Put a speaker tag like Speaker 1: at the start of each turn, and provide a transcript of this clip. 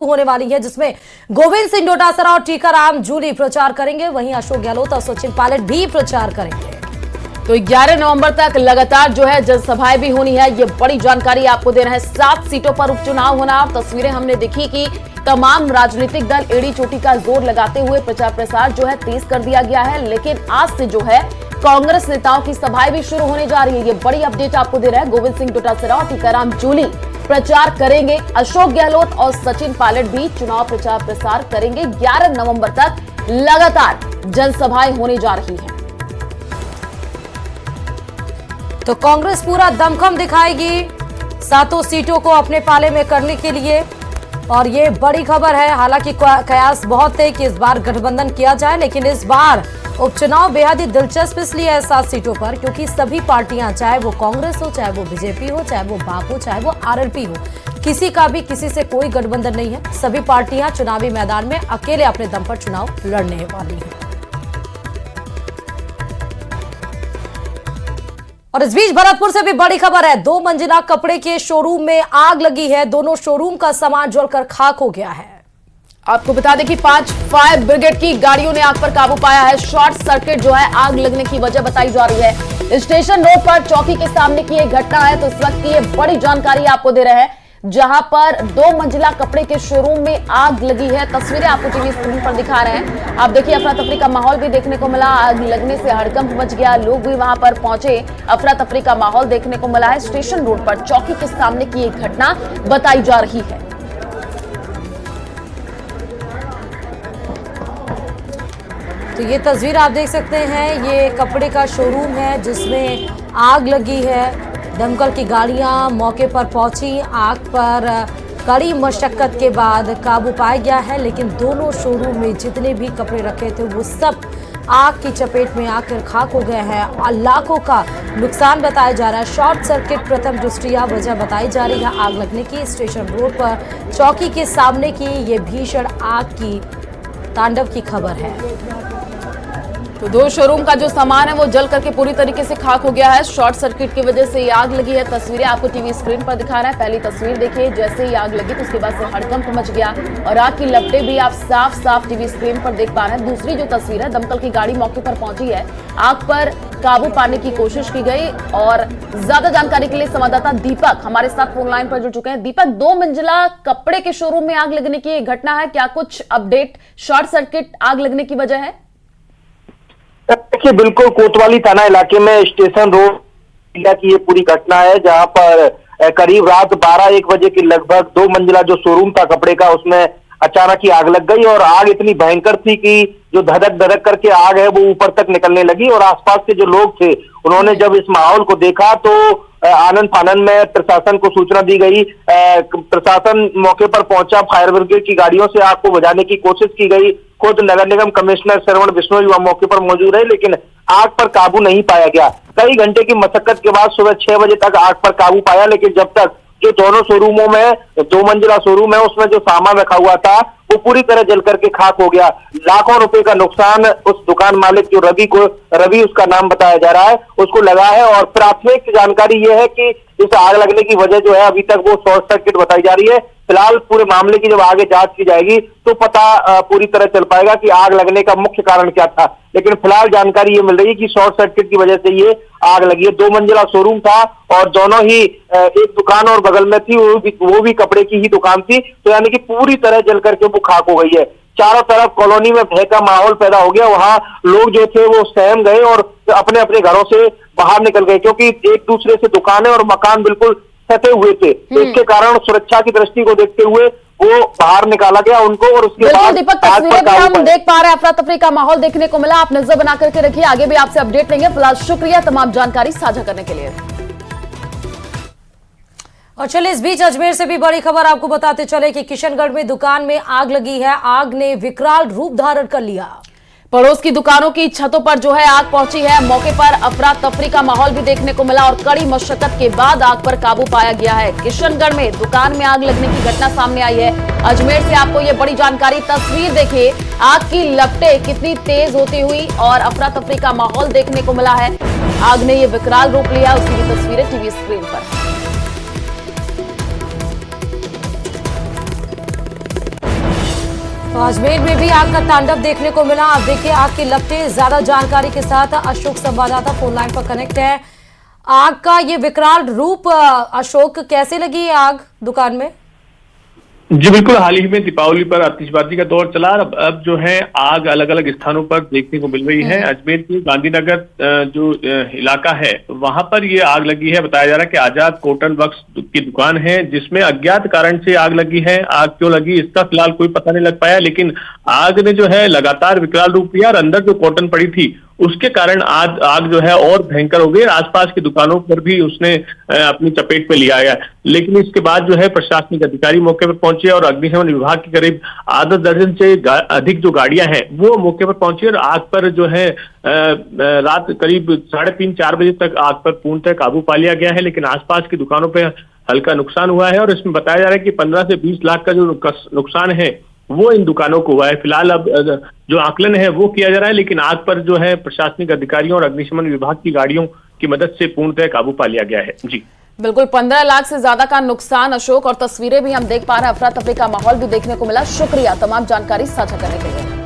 Speaker 1: होने वाली है, जिसमें गोविंद सिंह डोटासरा और टीकाराम जूली प्रचार करेंगे। वहीं अशोक गहलोत और सचिन पायलट भी प्रचार करेंगे।
Speaker 2: तो 11 नवंबर तक लगातार जो है जनसभाएं भी होनी है, ये बड़ी जानकारी आपको दे रहे हैं। 7 सीटों पर उपचुनाव होना। तस्वीरें हमने देखी कि तमाम राजनीतिक दल एड़ी चोटी का जोर लगाते हुए प्रचार प्रसार जो है तेज कर दिया गया है। लेकिन आज से जो है कांग्रेस नेताओं की सभाएं भी शुरू होने जा रही है। ये बड़ी अपडेट आपको दे रहा है। गोविंद सिंह डोटासरा और टीकाराम जूली प्रचार करेंगे। अशोक गहलोत और सचिन पायलट भी चुनाव प्रचार प्रसार करेंगे। 11 नवंबर तक लगातार जनसभाएं होने जा रही हैं।
Speaker 1: तो कांग्रेस पूरा दमखम दिखाएगी 7 सीटों को अपने पाले में करने के लिए। और ये बड़ी खबर है। हालांकि कयास बहुत थे कि इस बार गठबंधन किया जाए, लेकिन इस बार उपचुनाव बेहद ही दिलचस्प इसलिए है 7 सीटों पर क्योंकि सभी पार्टियां, चाहे वो कांग्रेस हो, चाहे वो बीजेपी हो, चाहे वो बाप हो, चाहे वो आरएलपी हो, किसी का भी किसी से कोई गठबंधन नहीं है। सभी पार्टियां चुनावी मैदान में अकेले अपने दम पर चुनाव लड़ने वाली हैं। और इस बीच भरतपुर से भी बड़ी खबर है। 2 मंजिला कपड़े के शोरूम में आग लगी है। दोनों शोरूम का सामान जलकर खाक हो गया है।
Speaker 2: आपको बता दें कि 5 फायर ब्रिगेड की गाड़ियों ने आग पर काबू पाया है। शॉर्ट सर्किट जो है आग लगने की वजह बताई जा रही है। स्टेशन रोड पर चौकी के सामने की एक घटना है। तो इस वक्त की ये बड़ी जानकारी आपको दे रहे हैं, जहां पर 2 मंजिला कपड़े के शोरूम में आग लगी है। तस्वीरें आपको टीवी स्क्रीन पर दिखा रहे हैं। आप देखिए, अफरा तफरी का माहौल भी देखने को मिला। आग लगने से हड़कंप मच गया, लोग भी वहां पर पहुंचे। अफरा तफरी का माहौल देखने को मिला है। स्टेशन रोड पर चौकी के सामने की एक घटना बताई जा रही है।
Speaker 1: तो ये तस्वीर आप देख सकते हैं, ये कपड़े का शोरूम है जिसमें आग लगी है। दमकल की गाड़ियां मौके पर पहुंची। आग पर कड़ी मशक्कत के बाद काबू पाया गया है, लेकिन दोनों शोरूम में जितने भी कपड़े रखे थे वो सब आग की चपेट में आकर खाक हो गए हैं और लाखों का नुकसान बताया जा रहा है। शॉर्ट सर्किट प्रथम दृष्टया वजह बताई जा रही है आग लगने की। स्टेशन रोड पर चौकी के सामने की ये भीषण आग की तांडव की खबर है।
Speaker 2: तो 2 शोरूम का जो सामान है वो जल करके पूरी तरीके से खाक हो गया है। शॉर्ट सर्किट की वजह से ये आग लगी है। तस्वीरें आपको टीवी स्क्रीन पर दिखा रहा है। पहली तस्वीर देखिए, जैसे ही आग लगी तो उसके बाद से हड़कंप मच गया और आग की लपटें भी आप साफ साफ टीवी स्क्रीन पर देख पा रहे हैं। दूसरी जो तस्वीर है, दमकल की गाड़ी मौके पर पहुंची है। आग पर काबू पाने की कोशिश की गई। और ज्यादा जानकारी के लिए संवाददाता दीपक हमारे साथ फोन लाइन पर जुड़ चुके हैं। दीपक, 2 मंजिला कपड़े के शोरूम में आग लगने की घटना है, क्या कुछ अपडेट? शॉर्ट सर्किट आग लगने की वजह है?
Speaker 3: देखिए, बिल्कुल कोतवाली थाना इलाके में स्टेशन रोड की ये पूरी घटना है, जहां पर करीब रात 12-1 बजे के लगभग 2 मंजिला जो शोरूम था कपड़े का, उसमें अचानक ही आग लग गई। और आग इतनी भयंकर थी कि जो धधक धधक करके आग है वो ऊपर तक निकलने लगी। और आसपास के जो लोग थे उन्होंने जब इस माहौल को देखा तो आनंद फानन में प्रशासन को सूचना दी गई। प्रशासन मौके पर पहुंचा। फायर ब्रिगेड की गाड़ियों से आग को बुझाने की कोशिश की गई। खुद नगर निगम कमिश्नर श्रवण बिश्नोई वहां मौके पर मौजूद रहे, लेकिन आग पर काबू नहीं पाया गया। कई घंटे की मशक्कत के बाद सुबह 6 बजे तक आग पर काबू पाया, लेकिन जब तक जो दोनों शोरूमों में 2 मंजिला शोरूम है उसमें जो सामान रखा हुआ था वो पूरी तरह जल करके खाक हो गया। लाखों रुपए का नुकसान उस दुकान मालिक जो रवि उसका नाम बताया जा रहा है, उसको लगा है। और प्राथमिक जानकारी ये है कि इस आग लगने की वजह जो है अभी तक वो शॉर्ट सर्किट बताई जा रही है। फिलहाल पूरे मामले की जब आगे जांच की जाएगी तो पता पूरी तरह चल पाएगा कि आग लगने का मुख्य कारण क्या था। लेकिन फिलहाल जानकारी ये मिल रही है कि शॉर्ट सर्किट की वजह से ये आग लगी है। 2 मंजिला शोरूम था और दोनों ही एक दुकान और बगल में थी, वो भी कपड़े की ही दुकान थी। तो यानी कि पूरी तरह जल करके वो खाक हो गई है। चारों तरफ कॉलोनी में भय का माहौल पैदा हो गया। वहां लोग जो थे वो सहम गए और अपने अपने घरों से बाहर निकल गए, क्योंकि एक दूसरे से दुकानें और मकान बिल्कुल सटे हुए थे। तो इसके कारण सुरक्षा की दृष्टि को देखते हुए वो बाहर निकाला गया उनको। और उसके बाद
Speaker 2: दीपक, तस्वीरें भी हम देख पा रहे हैं। अफरा तफरी का माहौल देखने को मिला। आप नजर बना करके रखिए, आगे भी आपसे अपडेट लेंगे। फिलहाल शुक्रिया तमाम जानकारी साझा करने के लिए।
Speaker 1: और चलिए, इस बीच अजमेर से भी बड़ी खबर आपको बताते चले कि किशनगढ़ में दुकान में आग लगी है। आग ने विकराल रूप धारण कर लिया।
Speaker 2: पड़ोस की दुकानों की छतों पर जो है आग पहुंची है। मौके पर अफरा तफरी का माहौल भी देखने को मिला और कड़ी मशक्कत के बाद आग पर काबू पाया गया है। किशनगढ़ में दुकान में आग लगने की घटना सामने आई है। अजमेर से आपको ये बड़ी जानकारी। तस्वीर देखिए, आग की लपटें कितनी तेज होती हुई और अफरा तफरी का माहौल देखने को मिला है। आग ने ये विकराल रूप लिया, उसकी भी तस्वीरें टीवी स्क्रीन पर।
Speaker 1: तो अजमेर में भी आग का तांडव देखने को मिला। आप देखिए आग की लपटें। ज्यादा जानकारी के साथ अशोक संवाददाता फोन लाइन पर कनेक्ट है। आग का ये विकराल रूप, अशोक, कैसे लगी ये आग दुकान में?
Speaker 4: जी बिल्कुल, हाल ही में दीपावली पर आतिशबाजी का दौर चला। अब जो है आग अलग अलग स्थानों पर देखने को मिल रही है। अजमेर के गांधीनगर जो इलाका है वहां पर ये आग लगी है। बताया जा रहा है कि आजाद कॉटन वर्क्स की दुकान है जिसमें अज्ञात कारण से आग लगी है। आग क्यों लगी इसका फिलहाल कोई पता नहीं लग पाया, लेकिन आग ने जो है लगातार विकराल रूप लिया और अंदर जो कॉटन पड़ी थी उसके कारण आग जो है और भयंकर हो गई। आसपास की दुकानों पर भी उसने अपनी चपेट में लिया है। लेकिन इसके बाद जो है प्रशासनिक अधिकारी मौके पर पहुंचे और अग्निशमन विभाग की करीब आधा दर्जन से अधिक जो गाड़ियां हैं वो मौके पर पहुंची और आग पर जो है रात करीब 3:30-4 बजे तक आग पर पूर्णतः काबू पा लिया गया है। लेकिन आसपास की दुकानों पर हल्का नुकसान हुआ है और इसमें बताया जा रहा है कि 15 से 20 लाख का जो नुकसान है वो इन दुकानों को हुआ है। फिलहाल अब जो आकलन है वो किया जा रहा है, लेकिन आग पर जो है प्रशासनिक अधिकारियों और अग्निशमन विभाग की गाड़ियों की मदद से पूर्णतः काबू पा लिया गया है। जी
Speaker 2: बिल्कुल, 15 लाख से ज्यादा का नुकसान अशोक, और तस्वीरें भी हम देख पा रहे हैं। अफरा तफरी का माहौल भी देखने को मिला। शुक्रिया तमाम जानकारी साझा करने के लिए।